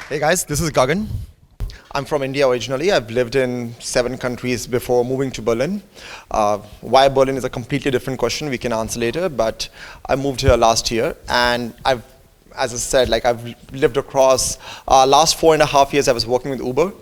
Hey guys, this is Gagan. I'm from India originally. I've lived in 7 countries before moving to Berlin. Why Berlin is a completely different question we can answer later, but I moved here last year and as I said, I've lived across, last 4.5 years I was working with Uber.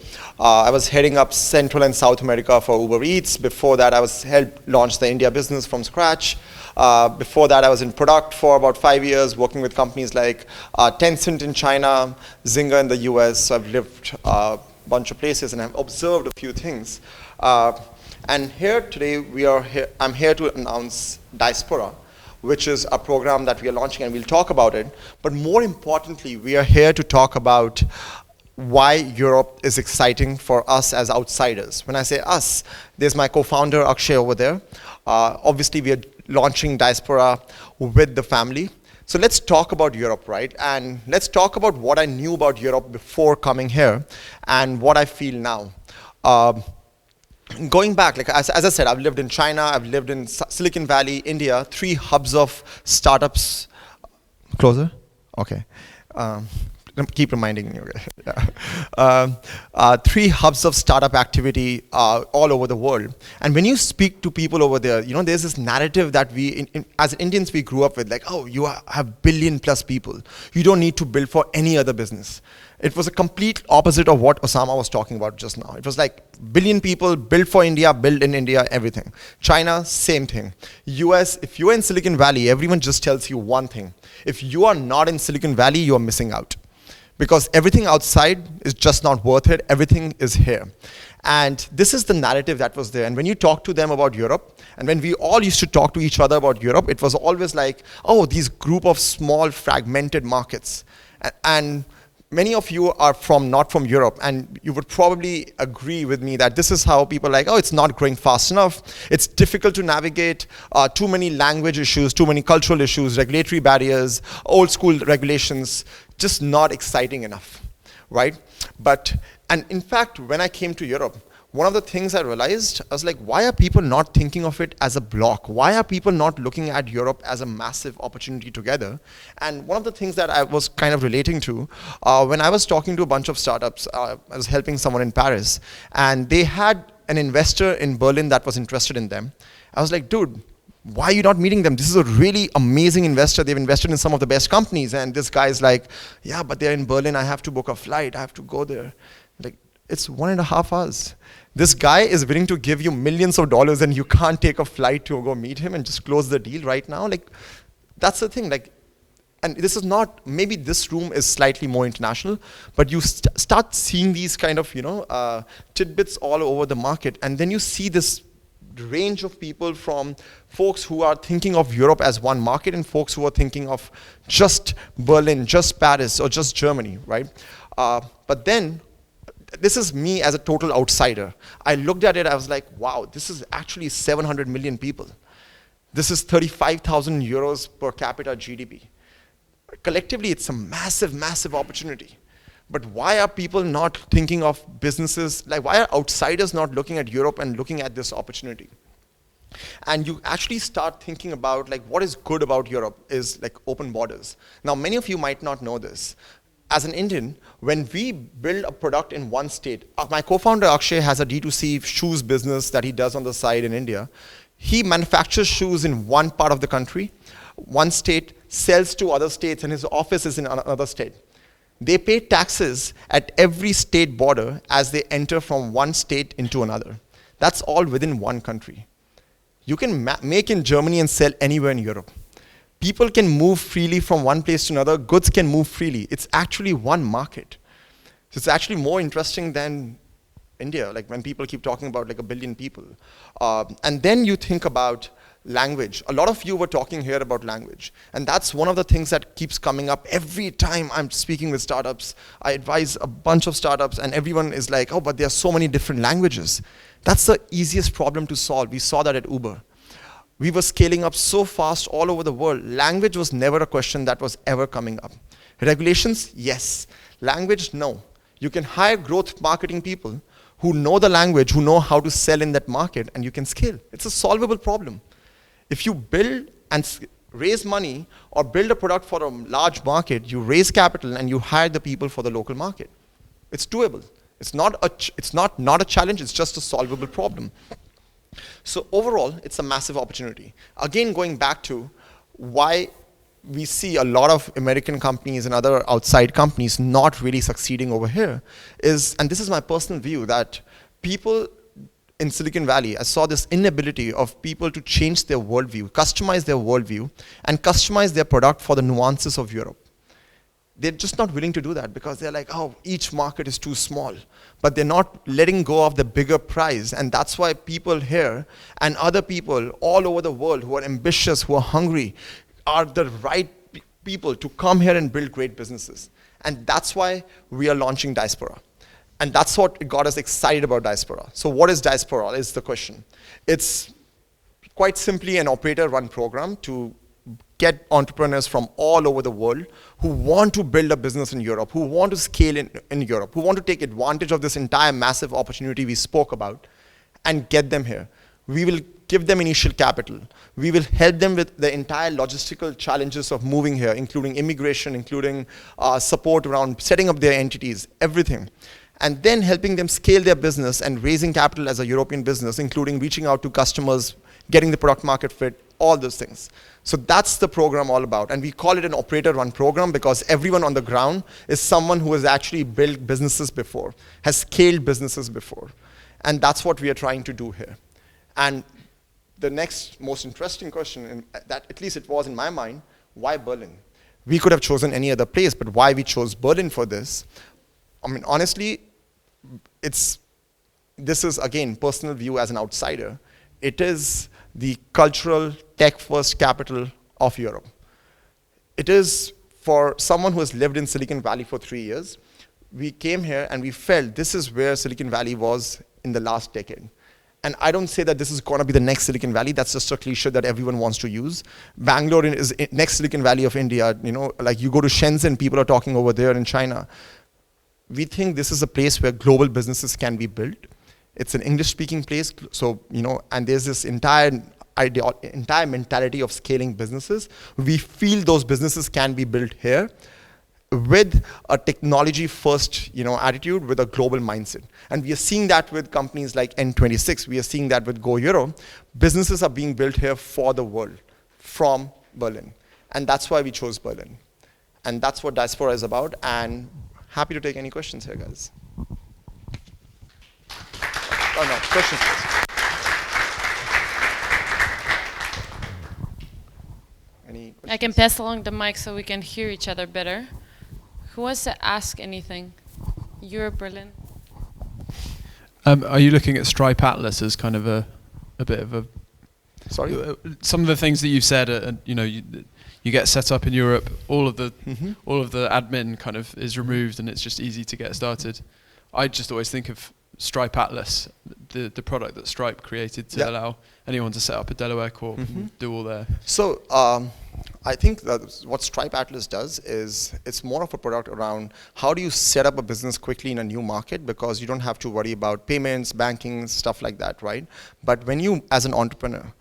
I was heading up Central and South America for UberEATS. Before that I helped launch the India business from scratch. Before that I was in product for about 5 years working with companies like Tencent in China, Zynga in the US. So I've lived a bunch of places and I've observed a few things. And here today I'm here to announce Diaspora, which is a program that we are launching, and we'll talk about it. But more importantly, we are here to talk about why Europe is exciting for us as outsiders. When I say us, there's my co-founder Akshay over there. Obviously, we are launching Diaspora with the family. So let's talk about Europe, right? And let's talk about what I knew about Europe before coming here and what I feel now. Going back, as I said, I've lived in China, I've lived in Silicon Valley, India, 3 hubs of startups. Closer? Okay. Keep reminding you. Yeah. 3 hubs of startup activity all over the world. And when you speak to people over there, there's this narrative that we, as Indians, we grew up with, like, oh, you have billion+ people. You don't need to build for any other business. It was a complete opposite of what Osama was talking about just now. It was like billion people, build for India, build in India, everything. China, same thing. US, if you're in Silicon Valley, everyone just tells you one thing. If you are not in Silicon Valley, you are missing out. Because everything outside is just not worth it. Everything is here. And this is the narrative that was there. And when you talk to them about Europe, and when we all used to talk to each other about Europe, it was always like, oh, these group of small fragmented markets. And many of you are not from Europe, and you would probably agree with me that this is how people are like, oh, it's not growing fast enough. It's difficult to navigate, too many language issues, too many cultural issues, regulatory barriers, old school regulations, just not exciting enough, right? And in fact, when I came to Europe, one of the things I realized, I was like, why are people not thinking of it as a block? Why are people not looking at Europe as a massive opportunity together? And one of the things that I was kind of relating to, when I was talking to a bunch of startups, I was helping someone in Paris, and they had an investor in Berlin that was interested in them. I was like, dude, why are you not meeting them? This is a really amazing investor. They've invested in some of the best companies. And this guy's like, yeah, but they're in Berlin. I have to book a flight. I have to go there. Like, it's 1.5 hours. This guy is willing to give you millions of dollars and you can't take a flight to go meet him and just close the deal right now. Like, that's the thing. Like, and this is not, maybe this room is slightly more international, but you start seeing these kind of, tidbits all over the market. And then you see this range of people, from folks who are thinking of Europe as one market and folks who are thinking of just Berlin, just Paris, or just Germany, right? But then, this is me as a total outsider. I looked at it, I was like, wow, this is actually 700 million people. This is 35,000 euros per capita GDP. Collectively, it's a massive, massive opportunity. But why are people not thinking of businesses, like why are outsiders not looking at Europe and looking at this opportunity? And you actually start thinking about, like, what is good about Europe is like open borders. Now, many of you might not know this. As an Indian, when we build a product in one state, my co-founder Akshay has a D2C shoes business that he does on the side in India. He manufactures shoes in one part of the country, one state, sells to other states, and his office is in another state. They pay taxes at every state border as they enter from one state into another. That's all within one country. You can make in Germany and sell anywhere in Europe. People can move freely from one place to another. Goods can move freely. It's actually one market. So it's actually more interesting than India, like when people keep talking about like 1 billion people. And then you think about language. A lot of you were talking here about language. And that's one of the things that keeps coming up every time I'm speaking with startups. I advise a bunch of startups and everyone is like, oh, but there are so many different languages. That's the easiest problem to solve. We saw that at Uber. We were scaling up so fast all over the world. Language was never a question that was ever coming up. Regulations, yes. Language, no. You can hire growth marketing people who know the language, who know how to sell in that market, and you can scale. It's a solvable problem. If you build and raise money or build a product for a large market, you raise capital and you hire the people for the local market. It's doable. It's not a challenge, it's just a solvable problem. So overall, it's a massive opportunity. Again, going back to why we see a lot of American companies and other outside companies not really succeeding over here is, and this is my personal view, that people in Silicon Valley, I saw this inability of people to change their worldview, customize their worldview, and customize their product for the nuances of Europe. They're just not willing to do that because they're like, oh, each market is too small. But they're not letting go of the bigger prize. And that's why people here and other people all over the world who are ambitious, who are hungry, are the right people to come here and build great businesses. And that's why we are launching Diaspora. And that's what got us excited about Diaspora. So what is Diaspora is the question. It's quite simply an operator-run program to get entrepreneurs from all over the world who want to build a business in Europe, who want to scale in Europe, who want to take advantage of this entire massive opportunity we spoke about and get them here. We will give them initial capital. We will help them with the entire logistical challenges of moving here, including immigration, including support around setting up their entities, everything. And then helping them scale their business and raising capital as a European business, including reaching out to customers, getting the product market fit, all those things. So that's the program all about. And we call it an operator-run program because everyone on the ground is someone who has actually built businesses before, has scaled businesses before. And that's what we are trying to do here. And the next most interesting question, and that at least it was in my mind, why Berlin? We could have chosen any other place, but why we chose Berlin for this? I mean, honestly, this is, again, personal view as an outsider. It is the cultural tech-first capital of Europe. It is, for someone who has lived in Silicon Valley for 3 years, we came here and we felt this is where Silicon Valley was in the last decade. And I don't say that this is going to be the next Silicon Valley. That's just a cliche that everyone wants to use. Bangalore is next Silicon Valley of India. You know, like you go to Shenzhen, people are talking over there in China. We think this is a place where global businesses can be built. It's an English-speaking place, so, you know, and there's this entire mentality of scaling businesses. We feel those businesses can be built here with a technology-first, you know, attitude, with a global mindset. And we are seeing that with companies like N26. We are seeing that with Go Euro. Businesses are being built here for the world, from Berlin. And that's why we chose Berlin. And that's what Diaspora is about. And happy to take any questions here, guys. Oh, no, questions, please. Any questions? I can pass along the mic so we can hear each other better. Who wants to ask anything? Europe, Berlin? Are you looking at Stripe Atlas as kind of a bit of a... Sorry? Some of the things that you've said, you know, you get set up in Europe, all of the admin kind of is removed and it's just easy to get started. I just always think of Stripe Atlas, the product that Stripe created to allow anyone to set up a Delaware Corp and do all their... So I think that what Stripe Atlas does is it's more of a product around how do you set up a business quickly in a new market, because you don't have to worry about payments, banking, stuff like that, right? But when you, as an entrepreneur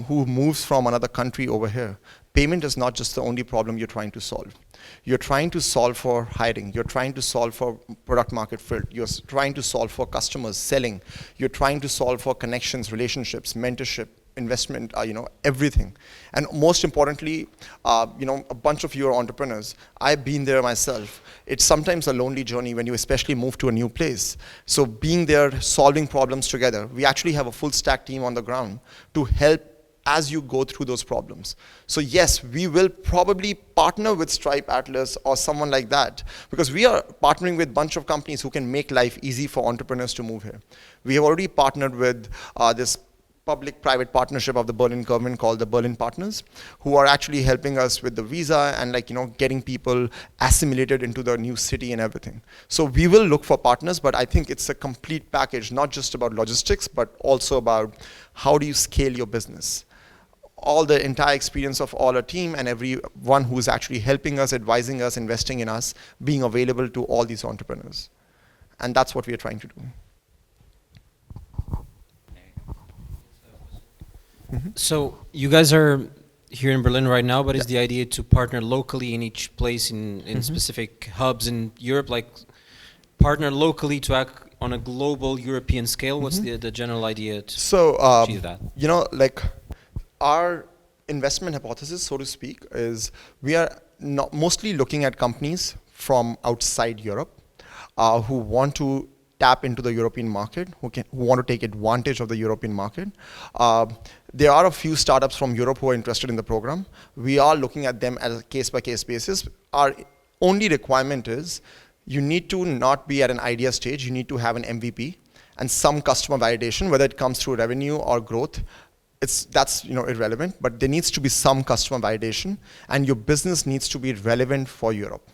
who moves from another country over here, payment is not just the only problem you're trying to solve. You're trying to solve for hiring. You're trying to solve for product market fit. You're trying to solve for customers, selling. You're trying to solve for connections, relationships, mentorship, investment, you know, everything. And most importantly, you know, a bunch of you are entrepreneurs. I've been there myself. It's sometimes a lonely journey when you especially move to a new place. So being there, solving problems together, we actually have a full stack team on the ground to help as you go through those problems. So yes, we will probably partner with Stripe Atlas or someone like that, because we are partnering with a bunch of companies who can make life easy for entrepreneurs to move here. We have already partnered with this public-private partnership of the Berlin government called the Berlin Partners, who are actually helping us with the visa and, like, you know, getting people assimilated into the new city and everything. So we will look for partners, but I think it's a complete package, not just about logistics, but also about how do you scale your business. All the entire experience of all our team and everyone who's actually helping us, advising us, investing in us, being available to all these entrepreneurs. And that's what we are trying to do. So you guys are here in Berlin right now, but is the idea to partner locally in each place in specific hubs in Europe, like partner locally to act on a global European scale? What's the general idea to achieve that? You know, like our investment hypothesis, so to speak, is we are not mostly looking at companies from outside Europe who want to tap into the European market, who want to take advantage of the European market. There are a few startups from Europe who are interested in the program. We are looking at them as a case-by-case basis. Our only requirement is you need to not be at an idea stage. You need to have an MVP and some customer validation, whether it comes through revenue or growth. That's irrelevant, but there needs to be some customer validation, and your business needs to be relevant for Europe.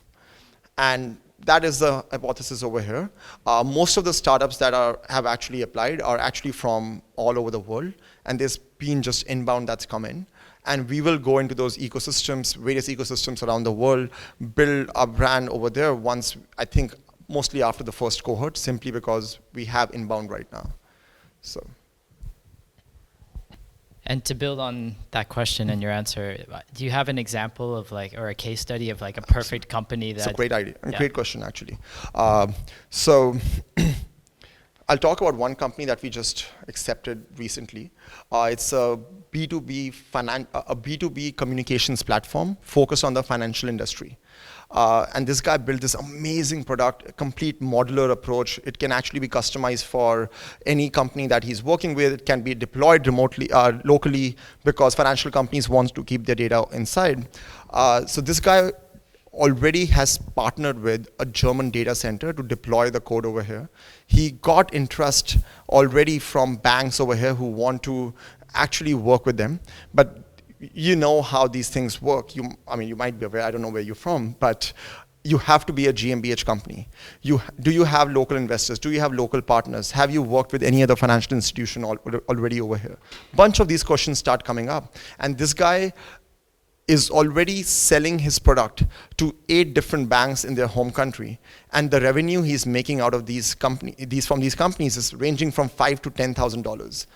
And that is the hypothesis over here. Most of the startups that have actually applied are actually from all over the world, and there's been just inbound that's come in. And we will go into those ecosystems, various ecosystems around the world, build a brand over there once, I think, mostly after the first cohort, simply because we have inbound right now. So. And to build on that question and your answer, do you have an example of or a case study of a perfect company that? It's a great idea, great question actually. So I'll talk about one company that we just accepted recently. It's a B2B communications platform focused on the financial industry. And this guy built this amazing product, a complete modular approach. It can actually be customized for any company that he's working with. It can be deployed remotely, locally, because financial companies want to keep their data inside. So this guy already has partnered with a German data center to deploy the code over here. He got interest already from banks over here who want to actually work with them. But you know how these things work. You might be aware, I don't know where you're from, but you have to be a GmbH company. Do you have local investors? Do you have local partners? Have you worked with any other financial institution already over here? Bunch of these questions start coming up. And this guy is already selling his product to 8 different banks in their home country. And the revenue he's making out of from these companies is ranging from $5,000 to $10,000.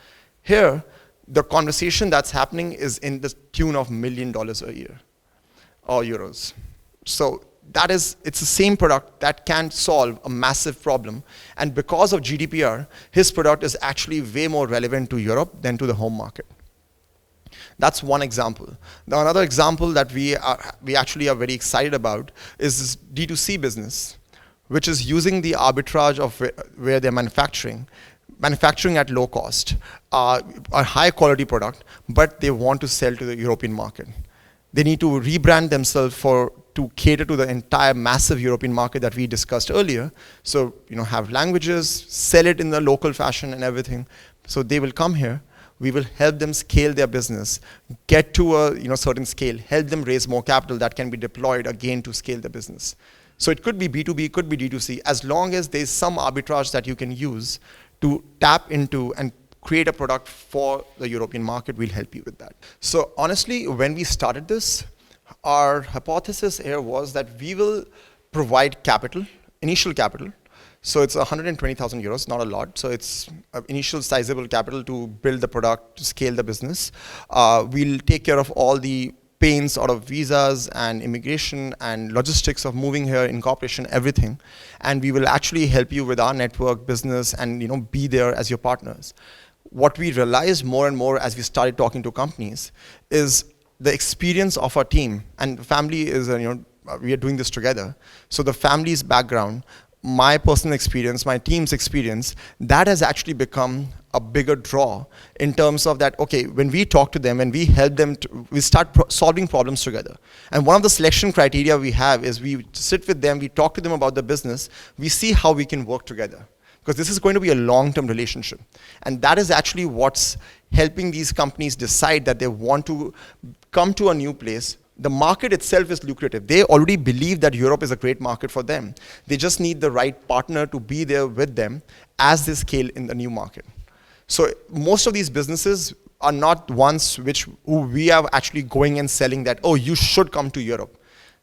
Here, the conversation that's happening is in the tune of $1 million a year, or euros. So it's the same product that can solve a massive problem. And because of GDPR, his product is actually way more relevant to Europe than to the home market. That's one example. Now, another example that we actually are very excited about is this D2C business, which is using the arbitrage of where they're manufacturing at low cost, a high quality product, but they want to sell to the European market. They need to rebrand themselves to cater to the entire massive European market that we discussed earlier. So, have languages, sell it in the local fashion and everything. So they will come here. We will help them scale their business, get to a certain scale, help them raise more capital that can be deployed again to scale the business. So it could be B2B, it could be D2C, as long as there's some arbitrage that you can use to tap into and create a product for the European market, we'll help you with that. So honestly, when we started this, our hypothesis here was that we will provide capital, initial capital. So it's 120,000 euros, not a lot. So it's initial sizable capital to build the product, to scale the business. We'll take care of all the pains out of visas and immigration and logistics of moving here, incorporation, everything. And we will actually help you with our network, business, and be there as your partners. What we realized more and more as we started talking to companies is the experience of our team. And family is, we are doing this together. So the family's background, my personal experience, my team's experience, that has actually become a bigger draw in terms of that, okay, when we talk to them and we help them, we start solving problems together. And one of the selection criteria we have is we sit with them, we talk to them about the business, we see how we can work together. Because this is going to be a long-term relationship. And that is actually what's helping these companies decide that they want to come to a new place. The market itself is lucrative. They already believe that Europe is a great market for them. They just need the right partner to be there with them as they scale in the new market. So most of these businesses are not ones who we are actually going and selling that, oh, you should come to Europe.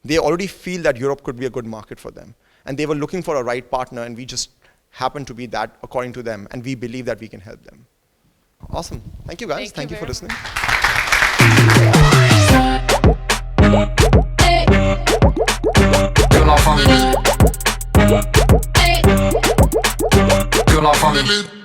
They already feel that Europe could be a good market for them. And they were looking for a right partner, and we just happen to be that according to them, and we believe that we can help them. Awesome. Thank you, guys. Thank you for listening. your love for me.